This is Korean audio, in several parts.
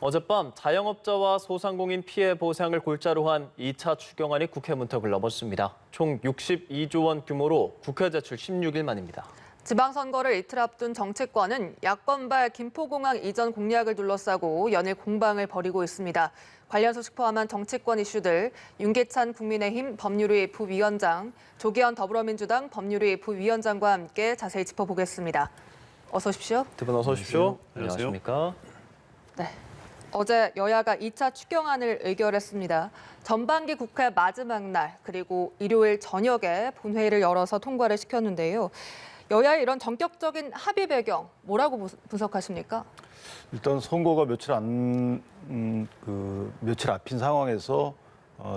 어젯밤 자영업자와 소상공인 피해 보상을 골자로 한 2차 추경안이 국회 문턱을 넘었습니다. 총 62조 원 규모로 국회 제출 16일 만입니다. 지방선거를 이틀 앞둔 정치권은 야권발 김포공항 이전 공약을 둘러싸고 연일 공방을 벌이고 있습니다. 관련 소식 포함한 정치권 이슈들 윤계찬 국민의힘 법률위 부위원장, 조기현 더불어민주당 법률위 부위원장과 함께 자세히 짚어보겠습니다. 어서 오십시오. 두 분 어서 오십시오. 안녕하세요. 안녕하십니까? 네. 어제 여야가 2차 추경안을 의결했습니다. 전반기 국회 마지막 날 그리고 일요일 저녁에 본회의를 열어서 통과를 시켰는데요. 여야의 이런 전격적인 합의 배경 뭐라고 분석하십니까? 일단 선거가 며칠 앞인 상황에서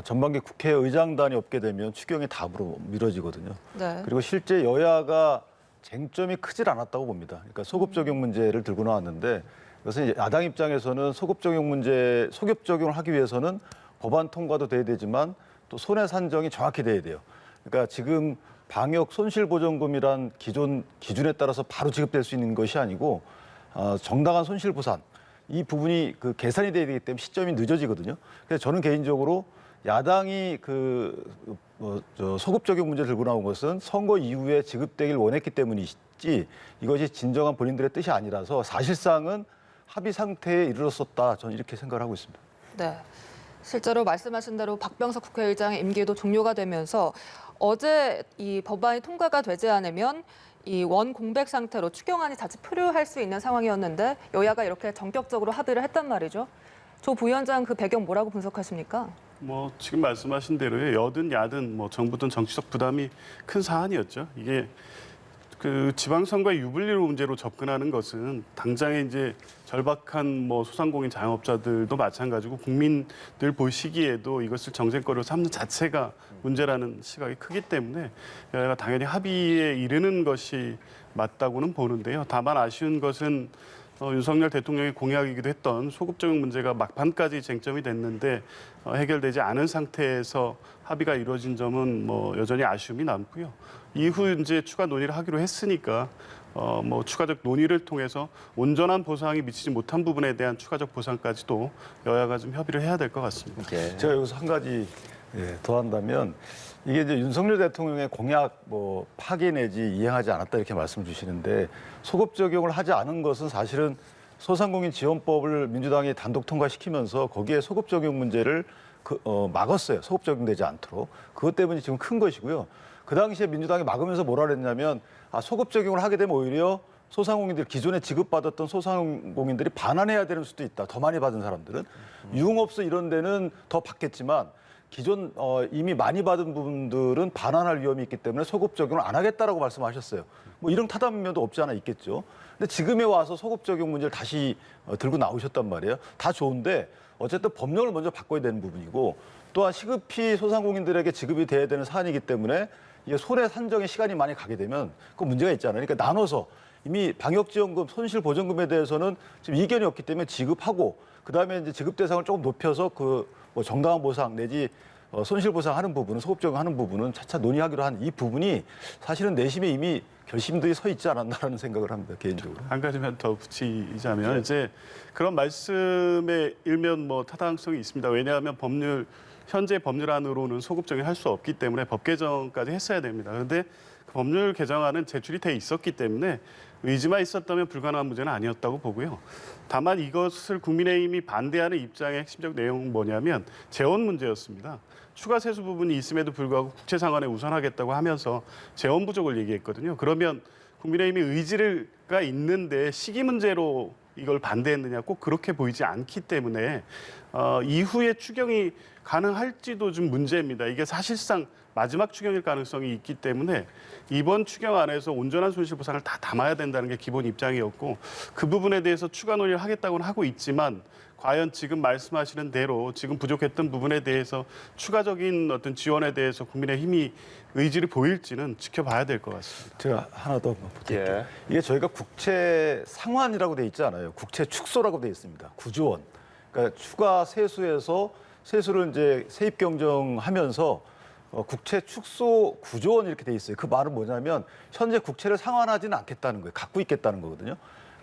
전반기 국회의장단이 없게 되면 추경이 답으로 미뤄지거든요. 네. 그리고 실제 여야가 쟁점이 크질 않았다고 봅니다. 그러니까 소급 적용 문제를 들고 나왔는데 그것은 야당 입장에서는 소급 적용을 하기 위해서는 법안 통과도 돼야 되지만 또 손해 산정이 정확히 돼야 돼요. 그러니까 지금 방역 손실보전금이란 기존 기준에 따라서 바로 지급될 수 있는 것이 아니고 정당한 손실보상 이 부분이 계산이 돼야 되기 때문에 시점이 늦어지거든요. 그래서 저는 개인적으로 야당이 소급 적용 문제 들고 나온 것은 선거 이후에 지급되길 원했기 때문이지 이것이 진정한 본인들의 뜻이 아니라서 사실상은 합의 상태에 이르렀었다. 저는 이렇게 생각을 하고 있습니다. 네. 실제로 말씀하신 대로 박병석 국회의장의 임기도 종료가 되면서 어제 이 법안이 통과가 되지 않으면 이 원 공백 상태로 추경안이 자칫 표류할 수 있는 상황이었는데 여야가 이렇게 전격적으로 합의를 했단 말이죠. 조 부위원장 그 배경 뭐라고 분석하십니까? 지금 말씀하신 대로요. 여든 야든 정부든 정치적 부담이 큰 사안이었죠. 이게 지방선거의 유불리 문제로 접근하는 것은 당장에 이제 절박한 소상공인 자영업자들도 마찬가지고 국민들 보시기에도 이것을 정쟁거리로 삼는 자체가 문제라는 시각이 크기 때문에 여야가 당연히 합의에 이르는 것이 맞다고는 보는데요. 다만 아쉬운 것은 윤석열 대통령의 공약이기도 했던 소급 적용 문제가 막판까지 쟁점이 됐는데 해결되지 않은 상태에서 합의가 이루어진 점은 여전히 아쉬움이 남고요. 이후 이제 추가 논의를 하기로 했으니까 추가적 논의를 통해서 온전한 보상이 미치지 못한 부분에 대한 추가적 보상까지도 여야가 좀 협의를 해야 될 것 같습니다. 제가 여기서 한 가지 더 한다면 이게 이제 윤석열 대통령의 공약 파기 내지 이행하지 않았다 이렇게 말씀 주시는데 소급 적용을 하지 않은 것은 사실은 소상공인 지원법을 민주당이 단독 통과시키면서 거기에 소급 적용 문제를 막았어요. 소급 적용되지 않도록. 그것 때문에 지금 큰 것이고요. 그 당시에 민주당이 막으면서 뭐라 그랬냐면 소급 적용을 하게 되면 오히려 소상공인들 기존에 지급받았던 소상공인들이 반환해야 되는 수도 있다. 더 많이 받은 사람들은. 유흥업소 이런 데는 더 받겠지만 기존 이미 많이 받은 부분들은 반환할 위험이 있기 때문에 소급 적용을 안 하겠다라고 말씀하셨어요. 이런 타당면도 없지 않아 있겠죠. 근데 지금에 와서 소급 적용 문제를 다시 들고 나오셨단 말이에요. 다 좋은데 어쨌든 법령을 먼저 바꿔야 되는 부분이고 또한 시급히 소상공인들에게 지급이 돼야 되는 사안이기 때문에 이게 손해 산정에 시간이 많이 가게 되면 그 문제가 있잖아요. 그러니까 나눠서 이미 방역지원금, 손실보전금에 대해서는 지금 이견이 없기 때문에 지급하고 그다음에 이제 지급 대상을 조금 높여서 정당한 보상 내지 손실보상하는 부분은 소급 적용하는 부분은 차차 논의하기로 한 이 부분이 사실은 내심에 이미 결심들이 서 있지 않았나라는 생각을 합니다. 개인적으로. 한 가지만 더 붙이자면 이제 그런 말씀에 일면 타당성이 있습니다. 왜냐하면 현재 법률안으로는 소급 적용할 수 없기 때문에 법 개정까지 했어야 됩니다. 그런데 그 법률 개정안은 제출이 돼 있었기 때문에 의지만 있었다면 불가능한 문제는 아니었다고 보고요. 다만 이것을 국민의힘이 반대하는 입장의 핵심적 내용은 뭐냐면 재원 문제였습니다. 추가 세수 부분이 있음에도 불구하고 국채 상환에 우선하겠다고 하면서 재원 부족을 얘기했거든요. 그러면 국민의힘이 의지가 있는데 시기 문제로 이걸 반대했느냐 꼭 그렇게 보이지 않기 때문에 이후에 추경이 가능할지도 좀 문제입니다. 이게 사실상 마지막 추경일 가능성이 있기 때문에 이번 추경 안에서 온전한 손실보상을 다 담아야 된다는 게 기본 입장이었고 그 부분에 대해서 추가 논의를 하겠다고는 하고 있지만 과연 지금 말씀하시는 대로 지금 부족했던 부분에 대해서 추가적인 어떤 지원에 대해서 국민의힘이 의지를 보일지는 지켜봐야 될 것 같습니다. 제가 하나 더 보태요. 이게 저희가 국채 상환이라고 돼 있지 않아요. 국채 축소라고 돼 있습니다. 9조 원. 그러니까 추가 세수해서 세수를 이제 세입 경정하면서 국채 축소 9조 원 이렇게 돼 있어요. 그 말은 뭐냐면 현재 국채를 상환하지는 않겠다는 거예요. 갖고 있겠다는 거거든요.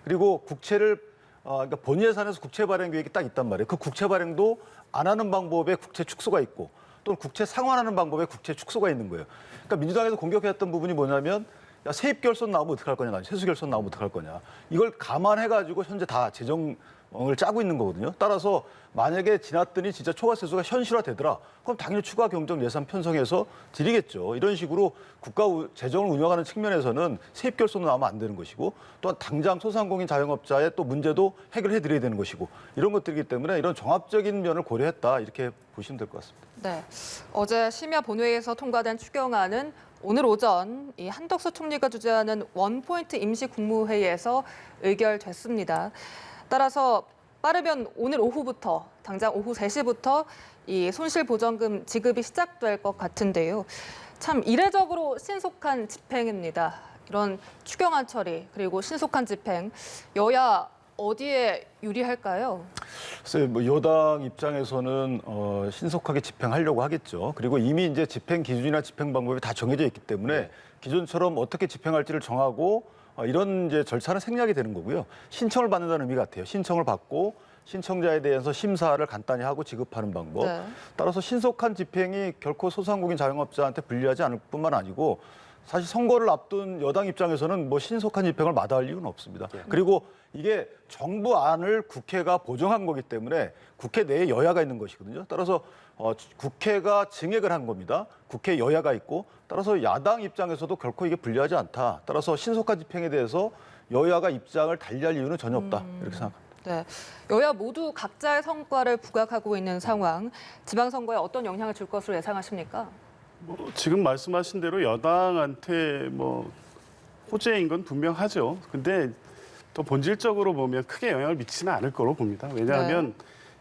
그리고 국채를 그러니까 본 예산에서 국채 발행 계획이 딱 있단 말이에요. 그 국채 발행도 안 하는 방법에 국채 축소가 있고 또는 국채 상환하는 방법에 국채 축소가 있는 거예요. 그러니까 민주당에서 공격했던 부분이 뭐냐면 야, 세입 결손 나오면 어떡할 거냐, 세수 결손 나오면 어떡할 거냐. 이걸 감안해가지고 현재 다 재정을 짜고 있는 거거든요. 따라서 만약에 지났더니 진짜 초과 세수가 현실화되더라. 그럼 당연히 추가 경정 예산 편성해서 드리겠죠. 이런 식으로 국가 재정을 운영하는 측면에서는 세입 결손은 나오면 안 되는 것이고 또한 당장 소상공인 자영업자의 또 문제도 해결해 드려야 되는 것이고 이런 것들이기 때문에 이런 종합적인 면을 고려했다 이렇게 보시면 될 것 같습니다. 네, 어제 심야 본회의에서 통과된 추경안은 오늘 오전 이 한덕수 총리가 주재하는 원포인트 임시 국무회의에서 의결됐습니다. 따라서 빠르면 오늘 오후부터 당장 오후 3시부터 이 손실보전금 지급이 시작될 것 같은데요. 참 이례적으로 신속한 집행입니다. 이런 추경안 처리 그리고 신속한 집행 여야 어디에 유리할까요? 글쎄요, 뭐 여당 입장에서는 신속하게 집행하려고 하겠죠. 그리고 이미 이제 집행 기준이나 집행 방법이 다 정해져 있기 때문에 기존처럼 어떻게 집행할지를 정하고 이런 이제 절차는 생략이 되는 거고요. 신청을 받는다는 의미 같아요. 신청을 받고 신청자에 대해서 심사를 간단히 하고 지급하는 방법. 네. 따라서 신속한 집행이 결코 소상공인 자영업자한테 불리하지 않을 뿐만 아니고 사실 선거를 앞둔 여당 입장에서는 뭐 신속한 집행을 마다할 이유는 없습니다. 그리고 이게 정부 안을 국회가 보정한 거기 때문에 국회 내에 여야가 있는 것이거든요. 따라서 국회가 증액을 한 겁니다. 국회 여야가 있고 따라서 야당 입장에서도 결코 이게 불리하지 않다. 따라서 신속한 집행에 대해서 여야가 입장을 달리할 이유는 전혀 없다. 이렇게 생각합니다. 네, 여야 모두 각자의 성과를 부각하고 있는 상황. 지방선거에 어떤 영향을 줄 것으로 예상하십니까? 지금 말씀하신 대로 여당한테 뭐 호재인 건 분명하죠. 근데 또 본질적으로 보면 크게 영향을 미치지는 않을 거로 봅니다. 왜냐하면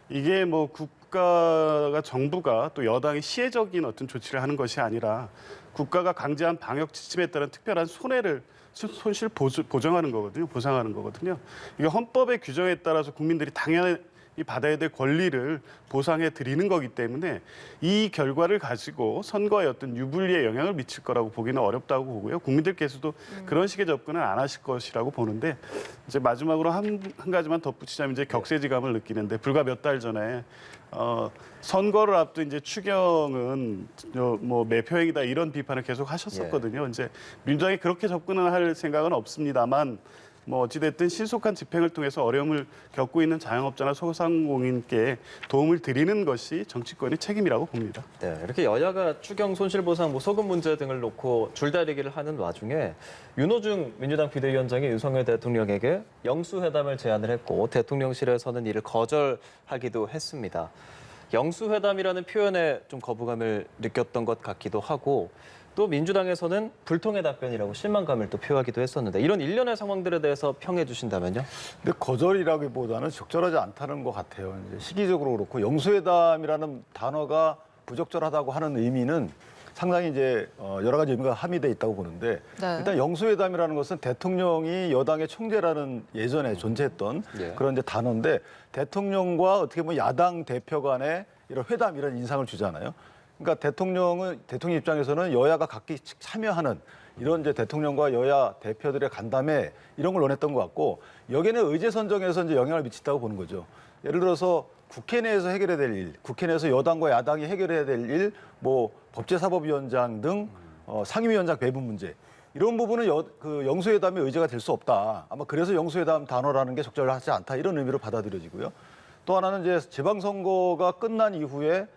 이게 뭐 국가가 정부가 또 여당이 시혜적인 어떤 조치를 하는 것이 아니라 국가가 강제한 방역 지침에 따른 특별한 손실 보정하는 거거든요. 보상하는 거거든요. 이게 헌법의 규정에 따라서 국민들이 당연히 받아야 될 권리를 보상해 드리는 거기 때문에 이 결과를 가지고 선거에 어떤 유불리에 영향을 미칠 거라고 보기는 어렵다고 보고요. 국민들께서도 그런 식의 접근은 안 하실 것이라고 보는데 이제 마지막으로 한 가지만 덧붙이자면 이제 격세지감을 느끼는데 불과 몇 달 전에 선거를 앞둔 이제 추경은 뭐 매표행위다 이런 비판을 계속 하셨었거든요. 이제 민주당이 그렇게 접근을 할 생각은 없습니다만 뭐 어찌됐든 신속한 집행을 통해서 어려움을 겪고 있는 자영업자나 소상공인께 도움을 드리는 것이 정치권의 책임이라고 봅니다. 네, 이렇게 여야가 추경 손실보상, 뭐 소금 문제 등을 놓고 줄다리기를 하는 와중에 윤호중 민주당 비대위원장이 윤석열 대통령에게 영수회담을 제안을 했고 대통령실에서는 이를 거절하기도 했습니다. 영수회담이라는 표현에 좀 거부감을 느꼈던 것 같기도 하고 또 민주당에서는 불통의 답변이라고 실망감을 또 표하기도 했었는데 이런 일련의 상황들에 대해서 평해 주신다면요? 근데 거절이라기보다는 적절하지 않다는 것 같아요. 이제 시기적으로 그렇고 영수회담이라는 단어가 부적절하다고 하는 의미는 상당히 이제 여러 가지 의미가 함의돼 있다고 보는데 네. 일단 영수회담이라는 것은 대통령이 여당의 총재라는 예전에 존재했던 그런 이제 단어인데 대통령과 어떻게 보면 야당 대표 간의 이런 회담 이런 인상을 주잖아요. 그러니까 대통령 입장에서는 여야가 각기 참여하는 이런 이제 대통령과 여야 대표들의 간담회 이런 걸 원했던 것 같고 여기는 의제 선정에서 이제 영향을 미친다고 보는 거죠. 예를 들어서 국회 내에서 해결해야 될 일, 국회 내에서 여당과 야당이 해결해야 될 일, 뭐 법제사법위원장 등 상임위원장 배분 문제 이런 부분은 그 영수회담의 의제가 될 수 없다. 아마 그래서 영수회담 단어라는 게 적절하지 않다 이런 의미로 받아들여지고요. 또 하나는 이제 지방선거가 끝난 이후에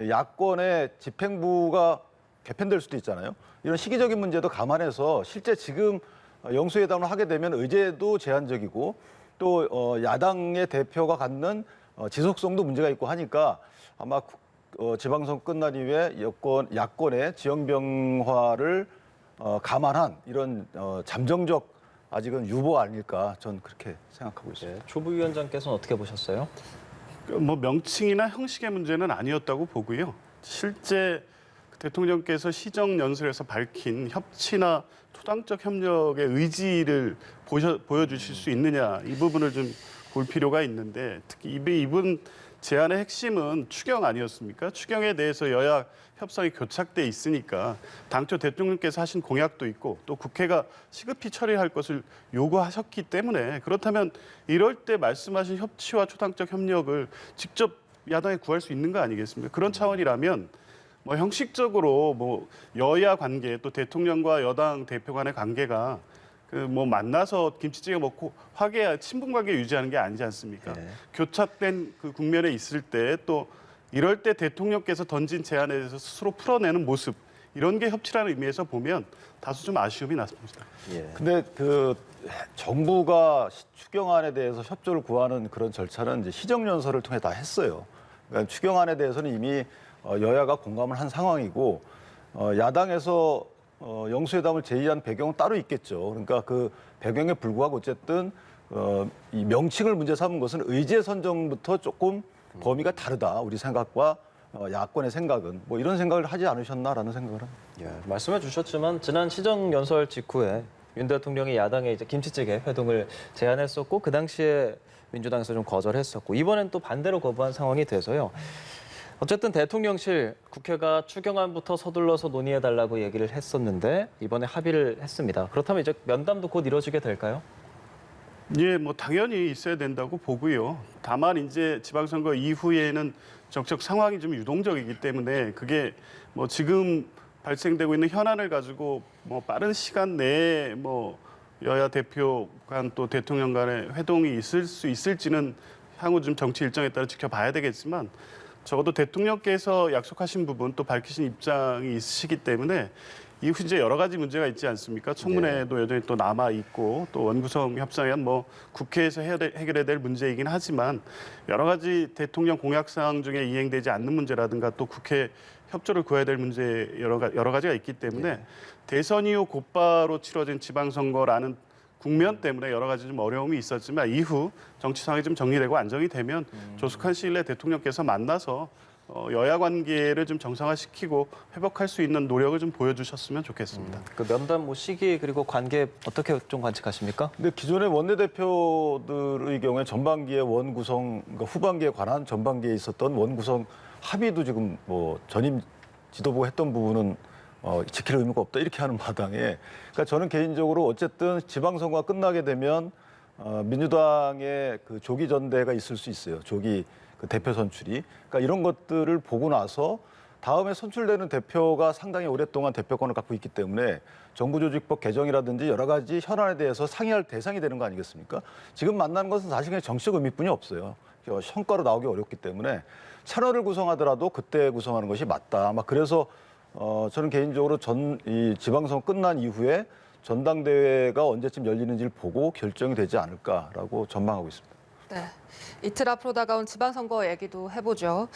야권의 집행부가 개편될 수도 있잖아요. 이런 시기적인 문제도 감안해서 실제 지금 영수회담을 하게 되면 의제도 제한적이고 또 야당의 대표가 갖는 지속성도 문제가 있고 하니까 아마 지방선거 끝난 이후에 야권의 지형병화를 감안한 이런 잠정적 아직은 유보 아닐까 전 그렇게 생각하고 있습니다. 네, 조 부위원장께서는 어떻게 보셨어요? 뭐 명칭이나 형식의 문제는 아니었다고 보고요. 실제 대통령께서 시정연설에서 밝힌 협치나 토당적 협력의 의지를 보여주실 수 있느냐 이 부분을 좀 볼 필요가 있는데 특히 이분 제안의 핵심은 추경 아니었습니까? 추경에 대해서 여야 협상이 교착돼 있으니까 당초 대통령께서 하신 공약도 있고 또 국회가 시급히 처리할 것을 요구하셨기 때문에 그렇다면 이럴 때 말씀하신 협치와 초당적 협력을 직접 야당에 구할 수 있는 거 아니겠습니까? 그런 차원이라면 뭐 형식적으로 뭐 여야 관계 또 대통령과 여당 대표 간의 관계가 그 뭐 만나서 김치찌개 먹고 화해 친분 관계 유지하는 게 아니지 않습니까? 네. 교착된 그 국면에 있을 때 또 이럴 때 대통령께서 던진 제안에 대해서 스스로 풀어내는 모습 이런 게 협치라는 의미에서 보면 다소 좀 아쉬움이 났습니다. 예. 근데 그 정부가 추경안에 대해서 협조를 구하는 그런 절차는 이제 시정연설을 통해 다 했어요. 그러니까 추경안에 대해서는 이미 여야가 공감을 한 상황이고 야당에서 영수회담을 제의한 배경은 따로 있겠죠. 그러니까 그 배경에 불구하고 어쨌든 이 명칭을 문제 삼은 것은 의제 선정부터 조금 범위가 다르다. 우리 생각과 야권의 생각은 뭐 이런 생각을 하지 않으셨나라는 생각을 합니다. 예, 말씀해 주셨지만 지난 시정 연설 직후에 윤 대통령이 야당에 이제 김치찌개 회동을 제안했었고 그 당시에 민주당에서 좀 거절했었고 이번엔 또 반대로 거부한 상황이 돼서요. 어쨌든 대통령실 국회가 추경안부터 서둘러서 논의해달라고 얘기를 했었는데 이번에 합의를 했습니다. 그렇다면 이제 면담도 곧 이루어지게 될까요? 예, 뭐 당연히 있어야 된다고 보고요. 다만 이제 지방선거 이후에는 정책 상황이 좀 유동적이기 때문에 그게 뭐 지금 발생되고 있는 현안을 가지고 뭐 빠른 시간 내에 뭐 여야 대표 간 또 대통령 간의 회동이 있을 수 있을지는 향후 좀 정치 일정에 따라 지켜봐야 되겠지만 적어도 대통령께서 약속하신 부분 또 밝히신 입장이 있으시기 때문에 이후 이제 여러 가지 문제가 있지 않습니까? 청문회도 여전히 또 남아 있고 또 원구성 협상은 뭐 국회에서 해결해야 될 문제이긴 하지만 여러 가지 대통령 공약 사항 중에 이행되지 않는 문제라든가 또 국회 협조를 구해야 될 문제 여러 가지가 있기 때문에 대선 이후 곧바로 치러진 지방선거라는 국면 때문에 여러 가지 좀 어려움이 있었지만 이후 정치 상황이 좀 정리되고 안정이 되면 조속한 시일 내에 대통령께서 만나서 여야 관계를 좀 정상화시키고 회복할 수 있는 노력을 좀 보여주셨으면 좋겠습니다. 그 면담 뭐 시기 그리고 관계 어떻게 좀 관측하십니까? 근데 기존의 원내대표들의 경우에 전반기에 원구성, 그러니까 후반기에 관한 전반기에 있었던 원구성 합의도 지금 뭐 전임 지도부가 했던 부분은 지킬 의무가 없다 이렇게 하는 마당에, 그러니까 저는 개인적으로 어쨌든 지방선거가 끝나게 되면 민주당의 그 조기 전대가 있을 수 있어요. 조기 그 대표 선출이. 그러니까 이런 것들을 보고 나서 다음에 선출되는 대표가 상당히 오랫동안 대표권을 갖고 있기 때문에 정부조직법 개정이라든지 여러 가지 현안에 대해서 상의할 대상이 되는 거 아니겠습니까? 지금 만나는 것은 사실 그냥 정치적 의미뿐이 없어요. 성과로 나오기 어렵기 때문에 채널을 구성하더라도 그때 구성하는 것이 맞다. 아마 그래서 저는 개인적으로 이 지방선거 끝난 이후에 전당대회가 언제쯤 열리는지를 보고 결정이 되지 않을까라고 전망하고 있습니다. 네, 이틀 앞으로 다가온 지방선거 얘기도 해보죠.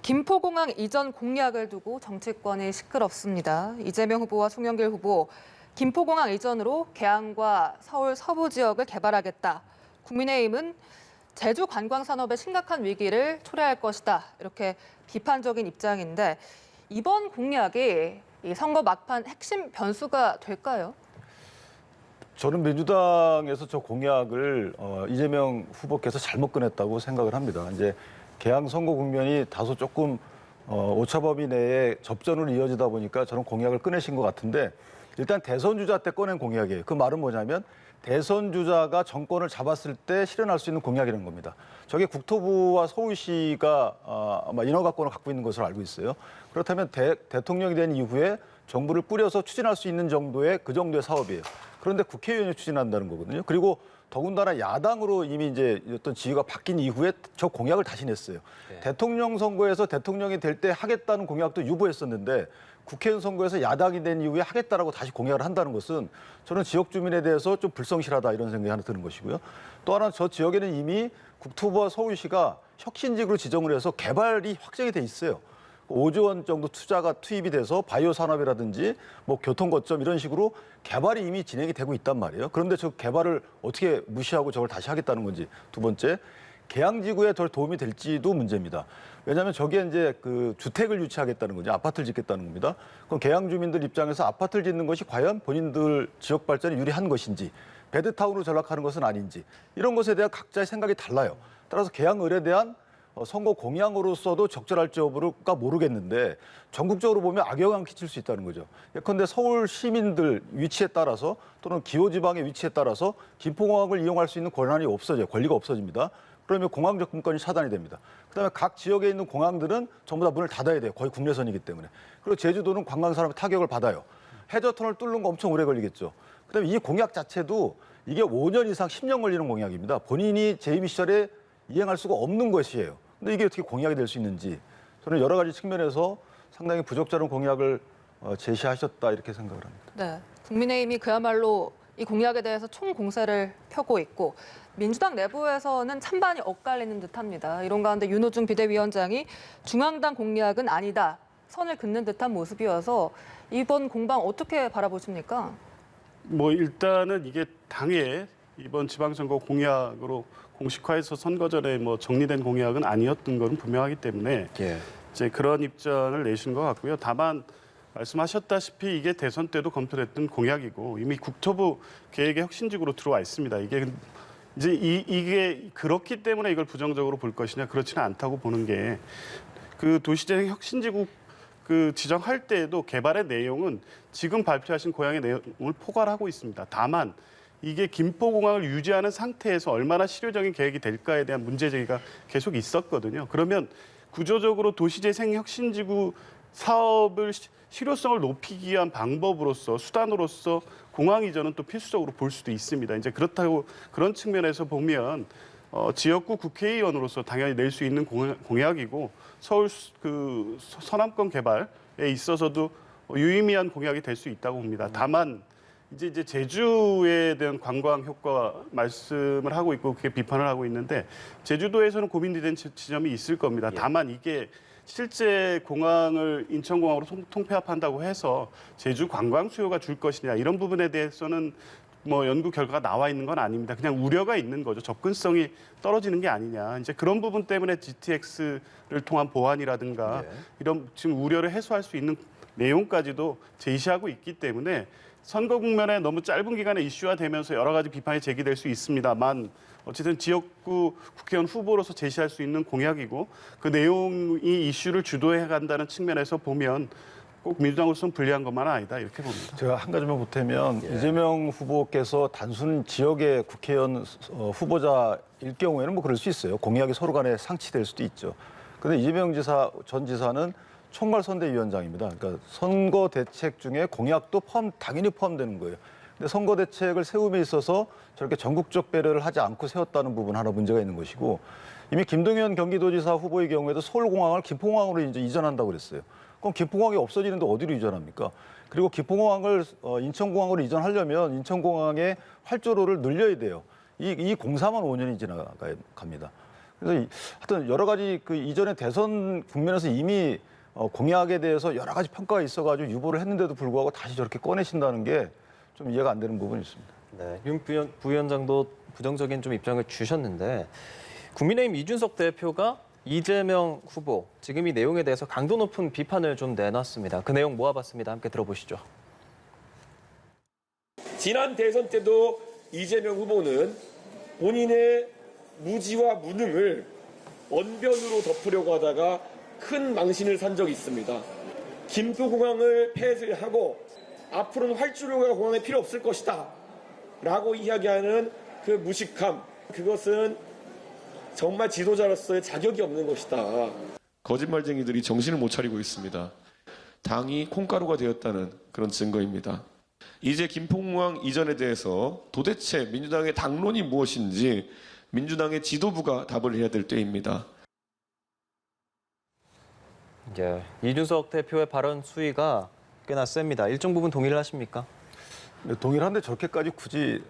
김포공항 이전 공약을 두고 정치권이 시끄럽습니다. 이재명 후보와 송영길 후보, 김포공항 이전으로 계양과 서울 서부 지역을 개발하겠다. 국민의힘은 제주 관광 산업의 심각한 위기를 초래할 것이다. 이렇게 비판적인 입장인데 이번 공약이 이 선거 막판 핵심 변수가 될까요? 저는 민주당에서 저 공약을 이재명 후보께서 잘못 꺼냈다고 생각을 합니다. 이제 개항 선거 국면이 다소 조금 오차범위 내에 접전으로 이어지다 보니까 저는 공약을 꺼내신 것 같은데 일단 대선 주자 때 꺼낸 공약이에요. 그 말은 뭐냐면 대선 주자가 정권을 잡았을 때 실현할 수 있는 공약이라는 겁니다. 저게 국토부와 서울시가 아마 인허가권을 갖고 있는 것으로 알고 있어요. 그렇다면 대통령이 된 이후에 정부를 꾸려서 추진할 수 있는 정도의 그 정도의 사업이에요. 그런데 국회의원이 추진한다는 거거든요. 그리고 더군다나 야당으로 이미 이제 어떤 지위가 바뀐 이후에 저 공약을 다시 냈어요. 네. 대통령 선거에서 대통령이 될 때 하겠다는 공약도 유보했었는데 국회의원 선거에서 야당이 된 이후에 하겠다라고 다시 공약을 한다는 것은 저는 지역 주민에 대해서 좀 불성실하다 이런 생각이 하나 드는 것이고요. 또 하나 저 지역에는 이미 국토부와 서울시가 혁신직으로 지정을 해서 개발이 확정이 돼 있어요. 5조 원 정도 투자가 투입이 돼서 바이오 산업이라든지 뭐 교통 거점 이런 식으로 개발이 이미 진행이 되고 있단 말이에요. 그런데 저 개발을 어떻게 무시하고 저걸 다시 하겠다는 건지. 두 번째, 계양지구에 덜 도움이 될지도 문제입니다. 왜냐하면 저기에 이제 그 주택을 유치하겠다는 거죠. 아파트를 짓겠다는 겁니다. 그럼 계양 주민들 입장에서 아파트를 짓는 것이 과연 본인들 지역 발전에 유리한 것인지, 베드타운으로 전락하는 것은 아닌지 이런 것에 대한 각자의 생각이 달라요. 따라서 계양을에 대한 선거 공약으로서도 적절할지 여부가 모르겠는데 전국적으로 보면 악영향 끼칠 수 있다는 거죠. 예컨대 서울 시민들 위치에 따라서 또는 기호지방의 위치에 따라서 김포공항을 이용할 수 있는 권한이 없어져요. 권리가 없어집니다. 그러면 공항 접근권이 차단이 됩니다. 그다음에 각 지역에 있는 공항들은 전부 다 문을 닫아야 돼요. 거의 국내선이기 때문에. 그리고 제주도는 관광 사람의 타격을 받아요. 해저터널 뚫는 거 엄청 오래 걸리겠죠. 그다음에 이 공약 자체도 이게 5년 이상 10년 걸리는 공약입니다. 본인이 재임 시절에 이행할 수가 없는 것이에요. 근데 이게 어떻게 공약이 될 수 있는지 저는 여러 가지 측면에서 상당히 부적절한 공약을 제시하셨다 이렇게 생각을 합니다. 네, 국민의힘이 그야말로 이 공약에 대해서 총공세를 펴고 있고 민주당 내부에서는 찬반이 엇갈리는 듯합니다. 이런 가운데 윤호중 비대위원장이 중앙당 공약은 아니다, 선을 긋는 듯한 모습이어서 이번 공방 어떻게 바라보십니까? 뭐 일단은 이게 당의 이번 지방선거 공약으로 공식화해서 선거 전에 뭐 정리된 공약은 아니었던 건 분명하기 때문에 예. 이제 그런 입장을 내신 것 같고요. 다만 말씀하셨다시피 이게 대선 때도 검토됐던 공약이고 이미 국토부 계획의 혁신지구로 들어와 있습니다. 이게 이제 이게 그렇기 때문에 이걸 부정적으로 볼 것이냐 그렇지는 않다고 보는 게 그 도시재생 혁신지구 그 지정할 때에도 개발의 내용은 지금 발표하신 공약의 내용을 포괄하고 있습니다. 다만 이게 김포공항을 유지하는 상태에서 얼마나 실효적인 계획이 될까에 대한 문제 제기가 계속 있었거든요. 그러면 구조적으로 도시재생 혁신지구 사업을 실효성을 높이기 위한 방법으로서 수단으로서 공항 이전은 또 필수적으로 볼 수도 있습니다. 이제 그렇다고 그런 측면에서 보면 지역구 국회의원으로서 당연히 낼 수 있는 공약이고 서울 그 서남권 개발에 있어서도 유의미한 공약이 될 수 있다고 봅니다. 다만 이제 제주에 대한 관광 효과 말씀을 하고 있고 그게 비판을 하고 있는데 제주도에서는 고민이 된 지점이 있을 겁니다. 다만 이게 실제 공항을 인천공항으로 통폐합한다고 해서 제주 관광 수요가 줄 것이냐 이런 부분에 대해서는 뭐 연구 결과가 나와 있는 건 아닙니다. 그냥 우려가 있는 거죠. 접근성이 떨어지는 게 아니냐. 이제 그런 부분 때문에 GTX를 통한 보완이라든가 이런 지금 우려를 해소할 수 있는 내용까지도 제시하고 있기 때문에 선거 국면에 너무 짧은 기간에 이슈화되면서 여러 가지 비판이 제기될 수 있습니다만 어쨌든 지역구 국회의원 후보로서 제시할 수 있는 공약이고 그 내용이 이슈를 주도해 간다는 측면에서 보면 꼭 민주당으로서는 불리한 것만은 아니다 이렇게 봅니다. 제가 한 가지만 보태면 이재명 후보께서 단순 지역의 국회의원 후보자일 경우에는 뭐 그럴 수 있어요. 공약이 서로 간에 상치될 수도 있죠. 그런데 이재명 전 지사는 총괄선대위원장입니다. 그러니까 선거 대책 중에 공약도 당연히 포함되는 거예요. 근데 선거 대책을 세움에 있어서 저렇게 전국적 배려를 하지 않고 세웠다는 부분 하나 문제가 있는 것이고 이미 김동연 경기도지사 후보의 경우에도 서울공항을 김포공항으로 이제 이전한다고 그랬어요. 그럼 김포공항이 없어지는데 어디로 이전합니까? 그리고 김포공항을 인천공항으로 이전하려면 인천공항의 활주로를 늘려야 돼요. 이 공사만 5년이 지나갑니다. 그래서 하여튼 여러 가지 그 이전에 대선 국면에서 이미 공약에 대해서 여러 가지 평가가 있어가지고 유보를 했는데도 불구하고 다시 저렇게 꺼내신다는 게 좀 이해가 안 되는 부분이 있습니다. 네, 윤 부위원장도 부정적인 좀 입장을 주셨는데 국민의힘 이준석 대표가 이재명 후보 지금 이 내용에 대해서 강도 높은 비판을 좀 내놨습니다. 그 내용 모아봤습니다. 함께 들어보시죠. 지난 대선 때도 이재명 후보는 본인의 무지와 무능을 언변으로 덮으려고 하다가 큰 망신을 산 적이 있습니다. 김포공항을 폐쇄하고 앞으로는 활주로가 공항에 필요 없을 것이다 라고 이야기하는 그 무식함, 그것은 정말 지도자로서의 자격이 없는 것이다. 거짓말쟁이들이 정신을 못 차리고 있습니다. 당이 콩가루가 되었다는 그런 증거입니다. 이제 김포공항 이전에 대해서 도대체 민주당의 당론이 무엇인지 민주당의 지도부가 답을 해야 될 때입니다. 예, 이준석 대표의 발언 수위가 꽤나 셉니다. 일정 부분 동의를 하십니까? 동일한데 저렇게까지 굳이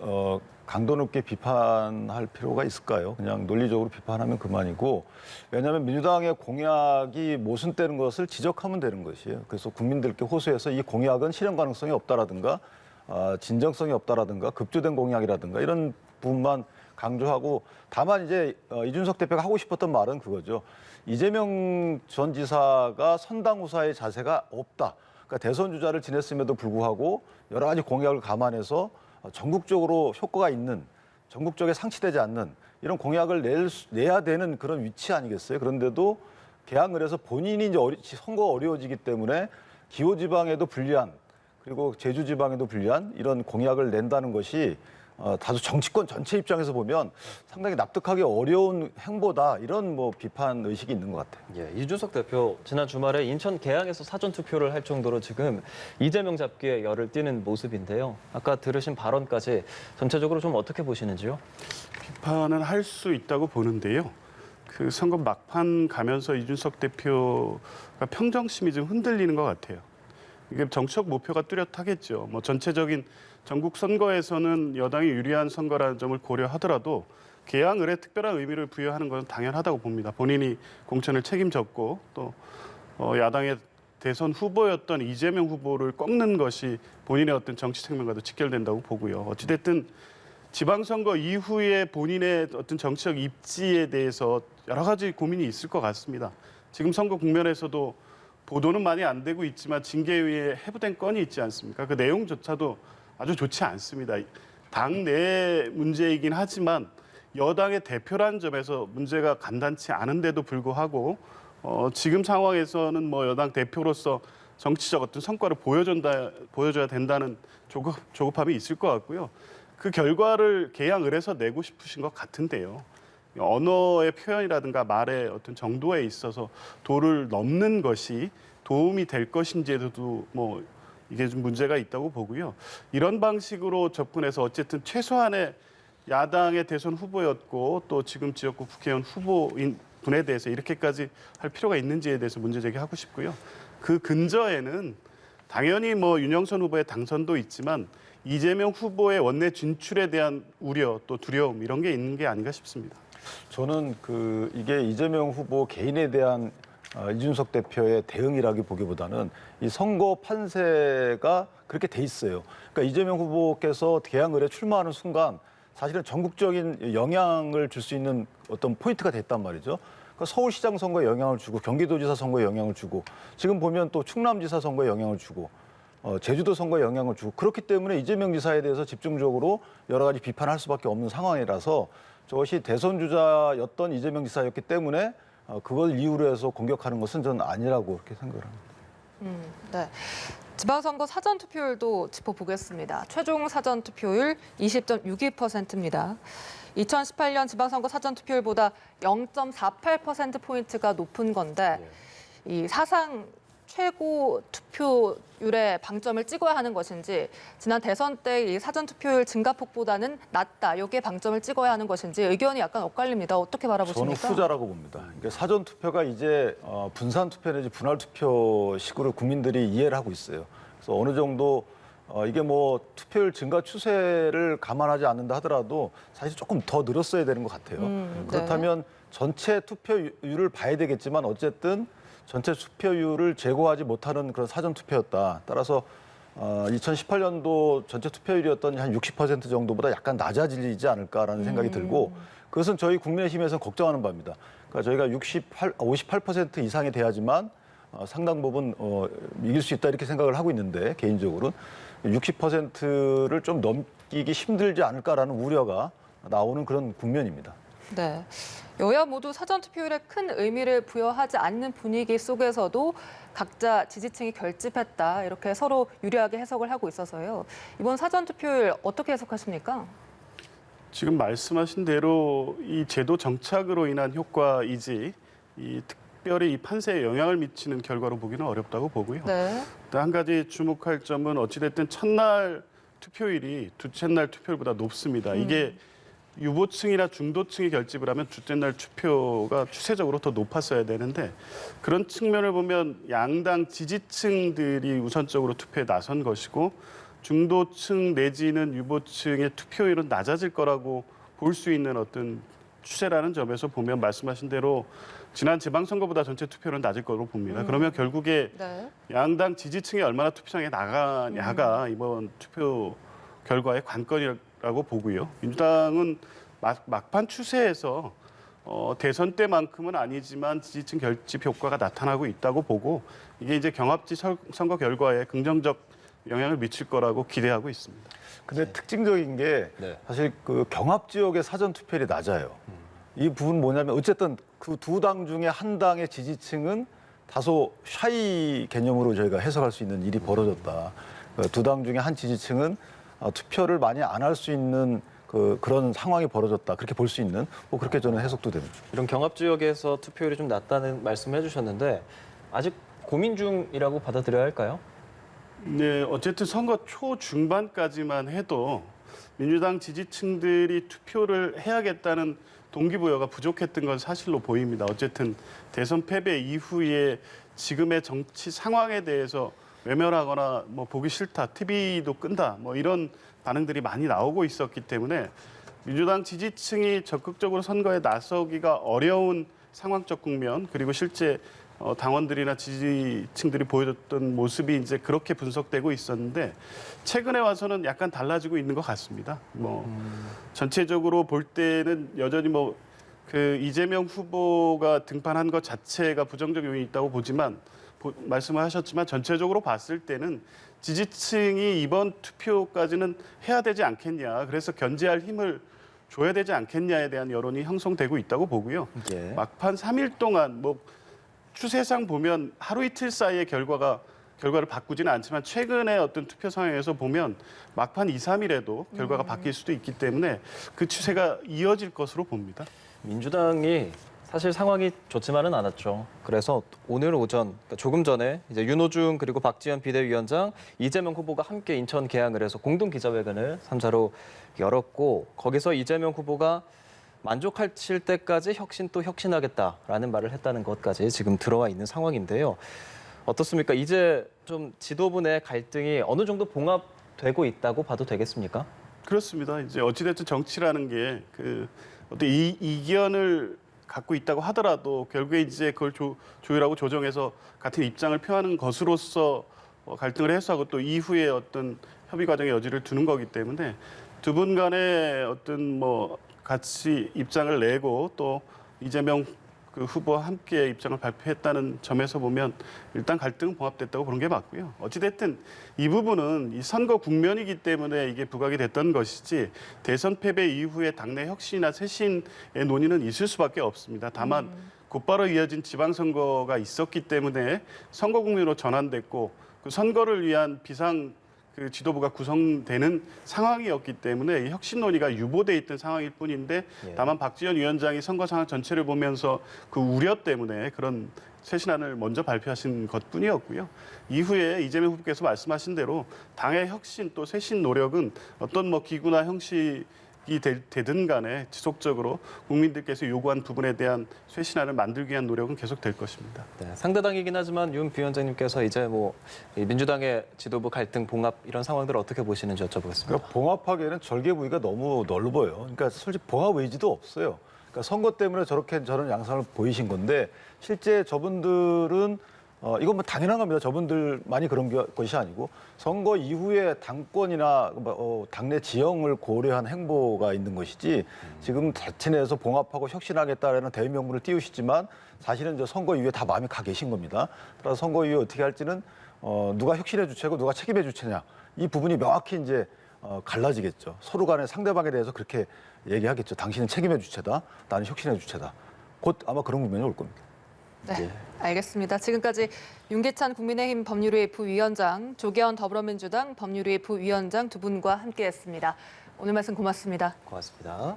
강도 높게 비판할 필요가 있을까요? 그냥 논리적으로 비판하면 그만이고 왜냐하면 민주당의 공약이 모순되는 것을 지적하면 되는 것이에요. 그래서 국민들께 호소해서 이 공약은 실현 가능성이 없다라든가 진정성이 없다라든가 급조된 공약이라든가 이런 부분만 강조하고 다만 이제 이준석 대표가 하고 싶었던 말은 그거죠. 이재명 전 지사가 선당후사의 자세가 없다. 그러니까 대선 주자를 지냈음에도 불구하고 여러 가지 공약을 감안해서 전국적으로 효과가 있는 전국적에 상치되지 않는 이런 공약을 내야 되는 그런 위치 아니겠어요? 그런데도 개항을 해서 본인이 이제 선거가 어려워지기 때문에 기호지방에도 불리한 그리고 제주지방에도 불리한 이런 공약을 낸다는 것이 다소 정치권 전체 입장에서 보면 상당히 납득하기 어려운 행보다 이런 뭐 비판 의식이 있는 것 같아요. 예, 이준석 대표 지난 주말에 인천 계양에서 사전 투표를 할 정도로 지금 이재명 잡기에 열을 띠는 모습인데요. 아까 들으신 발언까지 전체적으로 좀 어떻게 보시는지요? 비판은 할 수 있다고 보는데요. 그 선거 막판 가면서 이준석 대표가 평정심이 좀 흔들리는 것 같아요. 이게 정치적 목표가 뚜렷하겠죠. 뭐 전체적인 전국 선거에서는 여당이 유리한 선거라는 점을 고려하더라도 개항을에 특별한 의미를 부여하는 것은 당연하다고 봅니다. 본인이 공천을 책임졌고 또 야당의 대선 후보였던 이재명 후보를 꺾는 것이 본인의 어떤 정치 생명과도 직결된다고 보고요. 어찌됐든 지방선거 이후에 본인의 어떤 정치적 입지에 대해서 여러 가지 고민이 있을 것 같습니다. 지금 선거 국면에서도 보도는 많이 안 되고 있지만 징계위에 해부된 건이 있지 않습니까? 그 내용조차도 아주 좋지 않습니다. 당내 문제이긴 하지만 여당의 대표라는 점에서 문제가 간단치 않은데도 불구하고 지금 상황에서는 뭐 여당 대표로서 정치적 어떤 성과를 보여줘야 된다는 조급함이 있을 것 같고요. 그 결과를 개항을 해서 내고 싶으신 것 같은데요. 언어의 표현이라든가 말의 어떤 정도에 있어서 도를 넘는 것이 도움이 될 것인지에도 뭐 이게 좀 문제가 있다고 보고요. 이런 방식으로 접근해서 어쨌든 최소한의 야당의 대선 후보였고 또 지금 지역구 국회의원 후보인 분에 대해서 이렇게까지 할 필요가 있는지에 대해서 문제 제기하고 싶고요. 그 근저에는 당연히 뭐 윤영선 후보의 당선도 있지만 이재명 후보의 원내 진출에 대한 우려 또 두려움 이런 게 있는 게 아닌가 싶습니다. 저는 이게 이재명 후보 개인에 대한 이준석 대표의 대응이라기 보기보다는 이 선거 판세가 그렇게 돼 있어요. 그러니까 이재명 후보께서 개항을에 출마하는 순간 사실은 전국적인 영향을 줄 수 있는 어떤 포인트가 됐단 말이죠. 그러니까 서울시장 선거에 영향을 주고 경기도지사 선거에 영향을 주고 지금 보면 또 충남지사 선거에 영향을 주고 제주도 선거에 영향을 주고 그렇기 때문에 이재명 지사에 대해서 집중적으로 여러 가지 비판할 수밖에 없는 상황이라서 저것이 대선 주자였던 이재명 지사였기 때문에 그걸 이유로 해서 공격하는 것은 저는 아니라고 그렇게 생각을 합니다. 네. 지방선거 사전투표율도 짚어보겠습니다. 최종 사전투표율 20.62%입니다. 2018년 지방선거 사전투표율보다 0.48%포인트가 높은 건데 이 사상 최고 투표율에 방점을 찍어야 하는 것인지 지난 대선 때 이 사전투표율 증가폭보다는 낮다. 여기에 방점을 찍어야 하는 것인지 의견이 약간 엇갈립니다. 어떻게 바라보십니까? 저는 후자라고 봅니다. 그러니까 사전투표가 이제 분산투표 내지 분할투표식으로 국민들이 이해를 하고 있어요. 그래서 어느 정도 이게 뭐 투표율 증가 추세를 감안하지 않는다 하더라도 사실 조금 더 늘었어야 되는 것 같아요. 그렇다면 전체 투표율을 봐야 되겠지만 어쨌든 전체 투표율을 제고하지 못하는 그런 사전투표였다. 따라서 2018년도 전체 투표율이었던 한 60% 정도보다 약간 낮아지지 않을까라는 생각이 들고 그것은 저희 국민의힘에서는 걱정하는 바입니다. 그러니까 저희가 58% 이상이 돼야지만 상당 부분 이길 수 있다 이렇게 생각을 하고 있는데 개인적으로는 60%를 좀 넘기기 힘들지 않을까라는 우려가 나오는 그런 국면입니다. 네. 여야 모두 사전투표율에 큰 의미를 부여하지 않는 분위기 속에서도 각자 지지층이 결집했다. 이렇게 서로 유리하게 해석을 하고 있어서요. 이번 사전투표율 어떻게 해석하십니까? 지금 말씀하신 대로 이 제도 정착으로 인한 효과이지 특별히 이 판세에 영향을 미치는 결과로 보기는 어렵다고 보고요. 네. 또 한 가지 주목할 점은 어찌됐든 첫날 투표율이 둘째 날 투표율보다 높습니다. 이게 유보층이나 중도층이 결집을 하면 둘째 날 투표가 추세적으로 더 높았어야 되는데 그런 측면을 보면 양당 지지층들이 우선적으로 투표에 나선 것이고 중도층 내지는 유보층의 투표율은 낮아질 거라고 볼 수 있는 어떤 추세라는 점에서 보면 말씀하신 대로 지난 지방선거보다 전체 투표율은 낮을 거로 봅니다. 그러면 결국에 네. 양당 지지층이 얼마나 투표장에 나가냐가 이번 투표 결과의 관건이라고 보고요. 민주당은 막판 추세에서 대선 때만큼은 아니지만 지지층 결집 효과가 나타나고 있다고 보고 이게 이제 경합지 선거 결과에 긍정적 영향을 미칠 거라고 기대하고 있습니다. 근데 특징적인 게 네. 사실 그 경합 지역의 사전 투표율이 낮아요. 이 부분 뭐냐면 어쨌든 그 두 당 중에 한 당의 지지층은 다소 샤이 개념으로 저희가 해석할 수 있는 일이 벌어졌다. 두 당 중에 한 지지층은 투표를 많이 안 할 수 있는 그런 상황이 벌어졌다. 그렇게 볼 수 있는 뭐 그렇게 저는 해석도 됩니다. 이런 경합 지역에서 투표율이 좀 낮다는 말씀을 해주셨는데 아직 고민 중이라고 받아들여야 할까요? 네, 어쨌든 선거 초중반까지만 해도 민주당 지지층들이 투표를 해야겠다는 동기부여가 부족했던 건 사실로 보입니다. 어쨌든 대선 패배 이후에 지금의 정치 상황에 대해서 외면하거나 뭐 보기 싫다, TV도 끈다, 뭐 이런 반응들이 많이 나오고 있었기 때문에 민주당 지지층이 적극적으로 선거에 나서기가 어려운 상황적 국면, 그리고 실제 당원들이나 지지층들이 보여줬던 모습이 이제 그렇게 분석되고 있었는데 최근에 와서는 약간 달라지고 있는 것 같습니다. 뭐 전체적으로 볼 때는 여전히 뭐 그 이재명 후보가 등판한 것 자체가 부정적 요인이 있다고 보지만 말씀을 하셨지만 전체적으로 봤을 때는 지지층이 이번 투표까지는 해야 되지 않겠냐, 그래서 견제할 힘을 줘야 되지 않겠냐에 대한 여론이 형성되고 있다고 보고요. 예. 막판 3일 동안 뭐 추세상 보면 하루 이틀 사이에 결과를 바꾸지는 않지만 최근에 어떤 투표 상황에서 보면 막판 2, 3일에도 결과가 바뀔 수도 있기 때문에 그 추세가 이어질 것으로 봅니다. 민주당이 사실 상황이 좋지만은 않았죠. 그래서 오늘 오전, 그러니까 조금 전에 이제 윤호중 그리고 박지원 비대위원장, 이재명 후보가 함께 인천 개항을 해서 공동 기자회견을 3자로 열었고 거기서 이재명 후보가 만족하실 때까지 혁신 또 혁신하겠다라는 말을 했다는 것까지 지금 들어와 있는 상황인데요. 어떻습니까? 이제 좀 지도부 내 갈등이 어느 정도 봉합되고 있다고 봐도 되겠습니까? 그렇습니다. 이제 어찌됐든 정치라는 게 그 어떤 이견을 갖고 있다고 하더라도 결국에 이제 그걸 조율하고 조정해서 같은 입장을 표하는 것으로서 갈등을 해소하고 또 이후에 어떤 협의 과정의 여지를 두는 거기 때문에 두 분 간에 어떤 뭐 같이 입장을 내고 또 이재명 그 후보와 함께 입장을 발표했다는 점에서 보면 일단 갈등은 봉합됐다고 보는 게 맞고요. 어찌됐든 이 부분은 이 선거 국면이기 때문에 이게 부각이 됐던 것이지 대선 패배 이후에 당내 혁신이나 쇄신의 논의는 있을 수밖에 없습니다. 다만 곧바로 이어진 지방선거가 있었기 때문에 선거 국면으로 전환됐고 그 선거를 위한 비상 그 지도부가 구성되는 상황이었기 때문에 이 혁신 논의가 유보돼 있던 상황일 뿐인데 다만 박지원 위원장이 선거 상황 전체를 보면서 그 우려 때문에 그런 쇄신안을 먼저 발표하신 것뿐이었고요. 이후에 이재명 후보께서 말씀하신 대로 당의 혁신 또 쇄신 노력은 어떤 뭐 기구나 형식이 되든 간에 지속적으로 국민들께서 요구한 부분에 대한 쇄신안을 만들기 위한 노력은 계속될 것입니다. 네, 상대당이긴 하지만 윤 비위원장님께서 이제 뭐 민주당의 지도부 갈등 봉합 이런 상황들을 어떻게 보시는지 여쭤보겠습니다. 그러니까 봉합하기에는 절개 부위가 너무 넓어요. 그러니까 솔직히 봉합 의지도 없어요. 그러니까 선거 때문에 저렇게 저런 양상을 보이신 건데 실제 저분들은 이건 뭐 당연한 겁니다. 저분들만이 그런 것이 아니고 선거 이후에 당권이나 당내 지형을 고려한 행보가 있는 것이지 지금 자체 내에서 봉합하고 혁신하겠다라는 대의명분을 띄우시지만 사실은 이제 선거 이후에 다 마음이 가 계신 겁니다. 따라서 선거 이후에 어떻게 할지는 누가 혁신의 주체고 누가 책임의 주체냐 이 부분이 명확히 이제 갈라지겠죠. 서로 간에 상대방에 대해서 그렇게 얘기하겠죠. 당신은 책임의 주체다. 나는 혁신의 주체다. 곧 아마 그런 국면이 올 겁니다. 네, 알겠습니다. 지금까지 윤계찬 국민의힘 법률위 부위원장, 조계현 더불어민주당 법률위 부위원장 두 분과 함께했습니다. 오늘 말씀 고맙습니다. 고맙습니다.